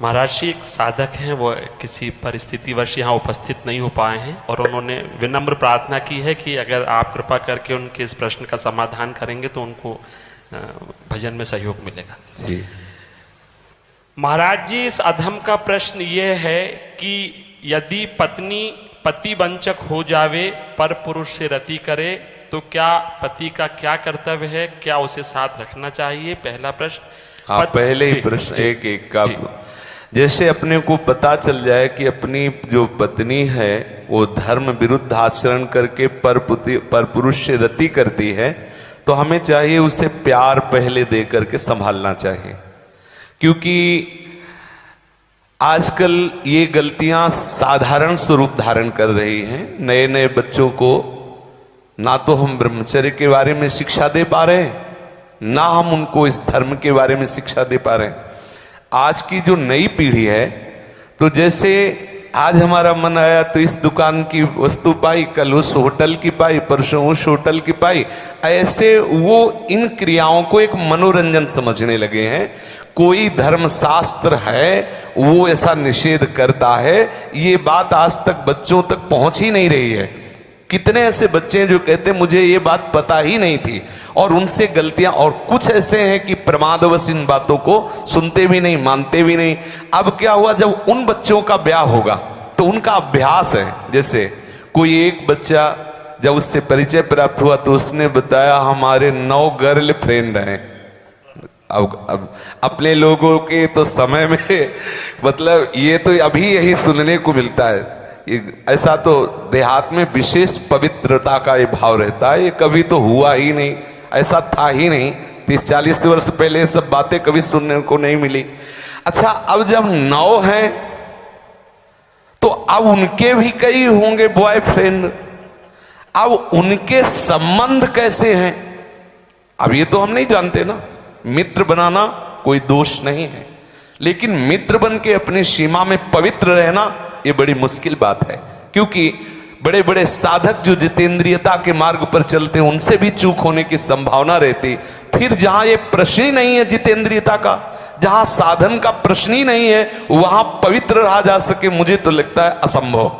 महाराज जी, एक साधक हैं, वो किसी परिस्थितिवश यहाँ उपस्थित नहीं हो पाए हैं और उन्होंने विनम्र प्रार्थना की है कि अगर आप कृपा करके उनके इस प्रश्न का समाधान करेंगे तो उनको भजन में सहयोग मिलेगा जी। महाराज जी, इस अधम का प्रश्न ये है कि यदि पत्नी पति वंचक हो जावे पर पुरुष से रति करे तो क्या पति का क्या कर्तव्य है, क्या उसे साथ रखना चाहिए? पहला प्रश्न। आप पहले ही प्रश्न एक एक का, जैसे अपने को पता चल जाए कि अपनी जो पत्नी है वो धर्म विरुद्ध आचरण करके पर पुरुष से रति करती है, तो हमें चाहिए उसे प्यार पहले दे करके संभालना चाहिए। क्योंकि आजकल ये गलतियां साधारण स्वरूप धारण कर रही हैं। नए नए बच्चों को ना तो हम ब्रह्मचर्य के बारे में शिक्षा दे पा रहे हैं, ना हम उनको इस धर्म के बारे में शिक्षा दे पा रहे हैं। आज की जो नई पीढ़ी है, तो जैसे आज हमारा मन आया तो इस दुकान की वस्तु पाई, कल उस होटल की पाई, परसों उस होटल की पाई, ऐसे वो इन क्रियाओं को एक मनोरंजन समझने लगे हैं। कोई धर्मशास्त्र है वो ऐसा निषेध करता है, ये बात आज तक बच्चों तक पहुंच ही नहीं रही है। कितने ऐसे बच्चे हैं जो कहते हैं मुझे ये बात पता ही नहीं थी, और उनसे गलतियां, और कुछ ऐसे हैं कि प्रमादवश इन बातों को सुनते भी नहीं, मानते भी नहीं। अब क्या हुआ, जब उन बच्चों का ब्याह होगा तो उनका अभ्यास है। जैसे कोई एक बच्चा जब उससे परिचय प्राप्त हुआ तो उसने बताया हमारे 9 गर्ल फ्रेंड हैं। अब अपने लोगों के तो समय में मतलब ये तो अभी यही सुनने को मिलता है। ऐसा तो देहात में विशेष पवित्रता का ये भाव रहता है, ये कभी तो हुआ ही नहीं, ऐसा था ही नहीं। 30-40 वर्ष पहले सब बातें कभी सुनने को नहीं मिली। अच्छा, अब जब 9 हैं तो अब उनके भी कई होंगे बॉयफ्रेंड। अब उनके संबंध कैसे हैं, अब ये तो हम नहीं जानते ना। मित्र बनाना कोई दोष नहीं है, लेकिन मित्र बन के अपनी सीमा में पवित्र रहना ये बड़ी मुश्किल बात है। क्योंकि बड़े बड़े साधक जो जितेंद्रियता के मार्ग पर चलते हैं उनसे भी चूक होने की संभावना रहती। फिर जहां ये प्रश्न ही नहीं है जितेंद्रियता का, जहां साधन का प्रश्न ही नहीं है, वहां पवित्र रहा जा सके, मुझे तो लगता है असंभव,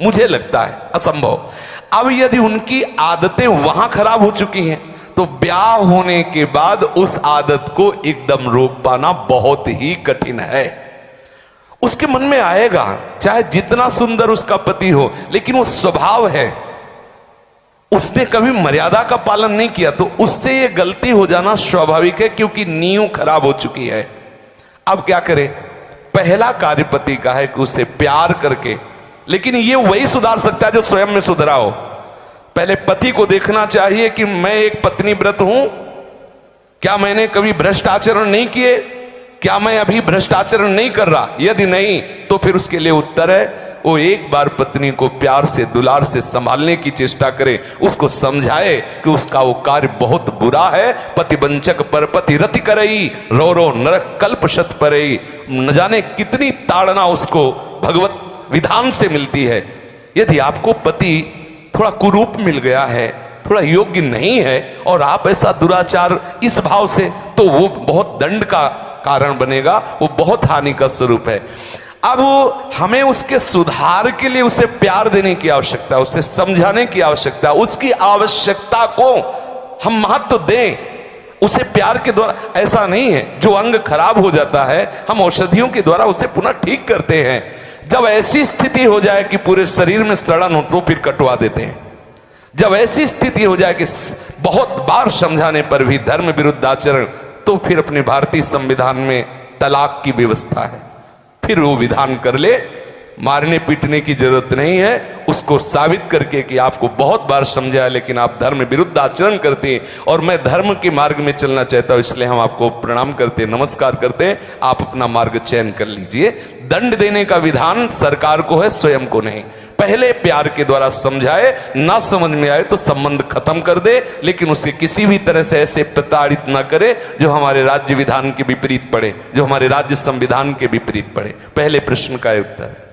मुझे लगता है असंभव। अब यदि उनकी आदतें वहां खराब हो चुकी हैं तो ब्याह होने के बाद उस आदत को एकदम रोक पाना बहुत ही कठिन है। उसके मन में आएगा, चाहे जितना सुंदर उसका पति हो, लेकिन वो स्वभाव है, उसने कभी मर्यादा का पालन नहीं किया, तो उससे ये गलती हो जाना स्वाभाविक है, क्योंकि नींव खराब हो चुकी है। अब क्या करे, पहला कार्य पति का है कि उसे प्यार करके, लेकिन ये वही सुधार सकता है जो स्वयं में सुधरा हो। पहले पति को देखना चाहिए कि मैं एक पत्नी व्रत हूं, क्या मैंने कभी भ्रष्ट आचरण नहीं किए, क्या मैं अभी भ्रष्ट आचरण नहीं कर रहा। यदि नहीं तो फिर उसके लिए उत्तर है वो एक बार पत्नी को प्यार से दुलार से संभालने की चेष्टा करे, उसको समझाए कि उसका वो कार्य बहुत बुरा है। पतिवंचक पर पति रति करई, रो रो नरक कल्प शत परई। न जाने कितनी ताड़ना उसको भगवत विधान से मिलती है। यदि आपको पति थोड़ा कुरूप मिल गया है, थोड़ा योग्य नहीं है, और आप ऐसा दुराचार इस भाव से, तो वो बहुत दंड का कारण बनेगा, वो बहुत हानि का स्वरूप है। अब हमें उसके सुधार के लिए उसे प्यार देने की आवश्यकता है, उसे समझाने की आवश्यकता है, उसकी आवश्यकता को हम महत्व दें, उसे प्यार के द्वारा। ऐसा नहीं है जो अंग खराब हो जाता है हम औषधियों के द्वारा उसे पुनः ठीक करते हैं। जब ऐसी स्थिति हो जाए कि पूरे शरीर में सड़न हो तो फिर कटवा देते हैं। जब ऐसी स्थिति हो जाए कि बहुत बार समझाने पर भी धर्म विरुद्ध आचरण, तो फिर अपने भारतीय संविधान में तलाक की व्यवस्था है, फिर वो विधान कर ले। मारने पीटने की जरूरत नहीं है, उसको साबित करके कि आपको बहुत बार समझाया लेकिन आप धर्म विरुद्ध आचरण करते हैं और मैं धर्म के मार्ग में चलना चाहता हूं, इसलिए हम आपको प्रणाम करते हैं, नमस्कार करते हैं, आप अपना मार्ग चयन कर लीजिए। दंड देने का विधान सरकार को है, स्वयं को नहीं। पहले प्यार के द्वारा समझाए, ना समझ में आए तो संबंध खत्म कर दे, लेकिन उसे किसी भी तरह से ऐसे प्रताड़ित ना करे जो हमारे राज्य विधान के विपरीत पड़े, जो हमारे राज्य संविधान के विपरीत पड़े। पहले प्रश्न का उत्तर है।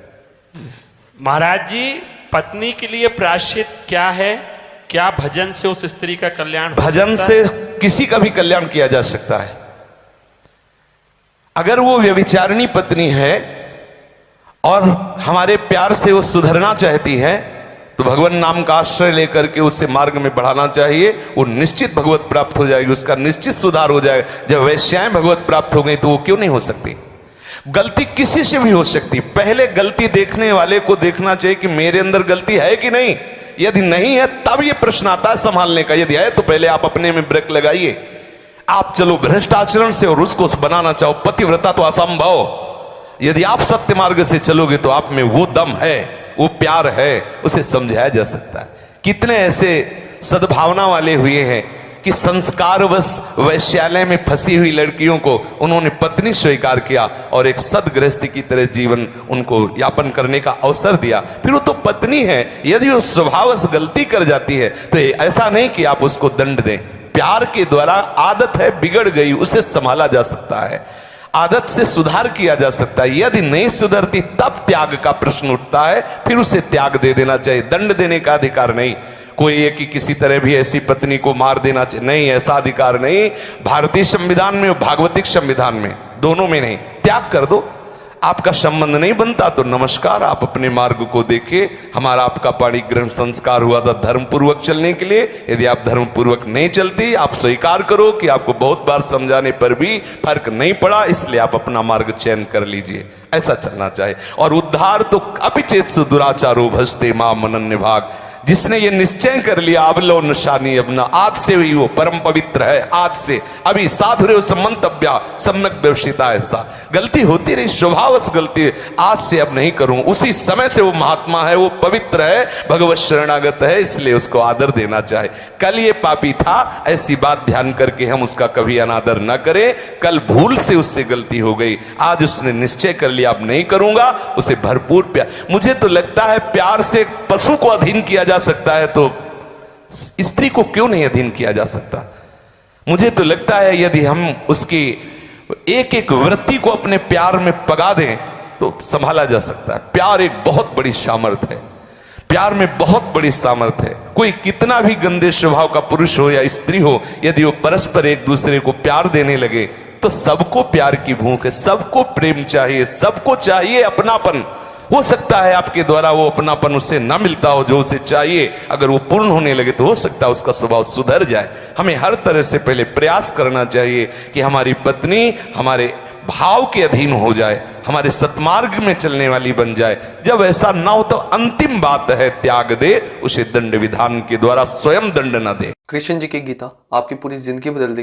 महाराज जी, पत्नी के लिए प्रायश्चित क्या है? क्या भजन से उस स्त्री का कल्याण हो भजन सकता से है? किसी का भी कल्याण किया जा सकता है। अगर वो व्यभिचारिणी पत्नी है और हमारे प्यार से वो सुधरना चाहती है तो भगवान नाम का आश्रय लेकर के उससे मार्ग में बढ़ाना चाहिए। वो निश्चित भगवत प्राप्त हो जाएगी, उसका निश्चित सुधार हो जाएगा। जब वैश्याएं भगवत प्राप्त हो गई तो वो क्यों नहीं हो सकती? गलती किसी से भी हो सकती, पहले गलती देखने वाले को देखना चाहिए कि मेरे अंदर गलती है कि नहीं। यदि नहीं है तब ये प्रश्न आता है संभालने का, यदि है तो पहले आप अपने में ब्रेक लगाइए। आप चलो भ्रष्ट आचरण से और उसको बनाना चाहो पतिव्रता तो असंभव। यदि आप सत्य मार्ग से चलोगे तो आप में वो दम है, वो प्यार है, उसे समझाया जा सकता है। कितने ऐसे सद्भावना वाले हुए हैं कि संस्कारवश वैश्यालय में फंसी हुई लड़कियों को उन्होंने पत्नी स्वीकार किया और एक सदगृहस्थी की तरह जीवन उनको यापन करने का अवसर दिया। फिर वो तो पत्नी है, यदि वो स्वभावश गलती कर जाती है तो ऐसा नहीं कि आप उसको दंड दें। प्यार के द्वारा आदत है बिगड़ गई, उसे संभाला जा सकता है, आदत से सुधार किया जा सकता है। यदि नहीं सुधरती तब त्याग का प्रश्न उठता है, फिर उसे त्याग दे देना चाहिए। दंड देने का अधिकार नहीं। कोई एक कि किसी तरह भी ऐसी पत्नी को मार देना चाहिए, नहीं, ऐसा अधिकार नहीं। भारतीय संविधान में और भागवतिक संविधान में, दोनों में नहीं। त्याग कर दो। आपका संबंध नहीं बनता तो नमस्कार, आप अपने मार्ग को देखिए। हमारा आपका पाणी ग्रहण संस्कार हुआ था धर्म पूर्वक चलने के लिए। यदि आप धर्म पूर्वक नहीं चलती, आप स्वीकार करो कि आपको बहुत बार समझाने पर भी फर्क नहीं पड़ा, इसलिए आप अपना मार्ग चयन कर लीजिए। ऐसा चलना चाहिए। और उद्धार तो अपिचेत दुराचारो भजते मां मनन्य भाग। जिसने ये निश्चय कर लिया अब लो नशानी अपना, आज से ही वो परम पवित्र है। आज से अभी साधुरे समंतव्या सम्यक व्यवसिता। ऐसा गलती होती रही, स्वभावश गलती है, आज से अब नहीं करूं। उसी समय से वो महात्मा है, वो पवित्र है, भगवत शरणागत है, इसलिए उसको आदर देना चाहे। कल ये पापी था, ऐसी बात ध्यान करके हम उसका कभी अनादर न करें। कल भूल से उससे गलती हो गई, आज उसने निश्चय कर लिया अब नहीं करूंगा, उसे भरपूर प्यार। मुझे तो लगता है प्यार से पशु को अधीन किया जा सकता है तो स्त्री को क्यों नहीं अधीन किया जा सकता? मुझे तो लगता है यदि हम उसकी एक एक वृत्ति को अपने प्यार में पगा दें तो संभाला जा सकता है। प्यार एक बहुत बड़ी सामर्थ्य है, प्यार में बहुत बड़ी सामर्थ्य है। कोई कितना भी गंदे स्वभाव का पुरुष हो या स्त्री हो, यदि वो परस्पर एक दूसरे को प्यार देने लगे तो सबको प्यार की भूख है, सबको प्रेम चाहिए, सबको चाहिए अपनापन। हो सकता है आपके द्वारा वो अपनापन उसे ना मिलता हो जो उसे चाहिए, अगर वो पूर्ण होने लगे तो हो सकता है उसका स्वभाव सुधर जाए। हमें हर तरह से पहले प्रयास करना चाहिए कि हमारी पत्नी हमारे भाव के अधीन हो जाए, हमारे सतमार्ग में चलने वाली बन जाए। जब ऐसा ना हो तो अंतिम बात है त्याग दे, उसे दंड विधान के द्वारा स्वयं दंड न दे। कृष्ण जी की गीता आपकी पूरी जिंदगी बदल देगी।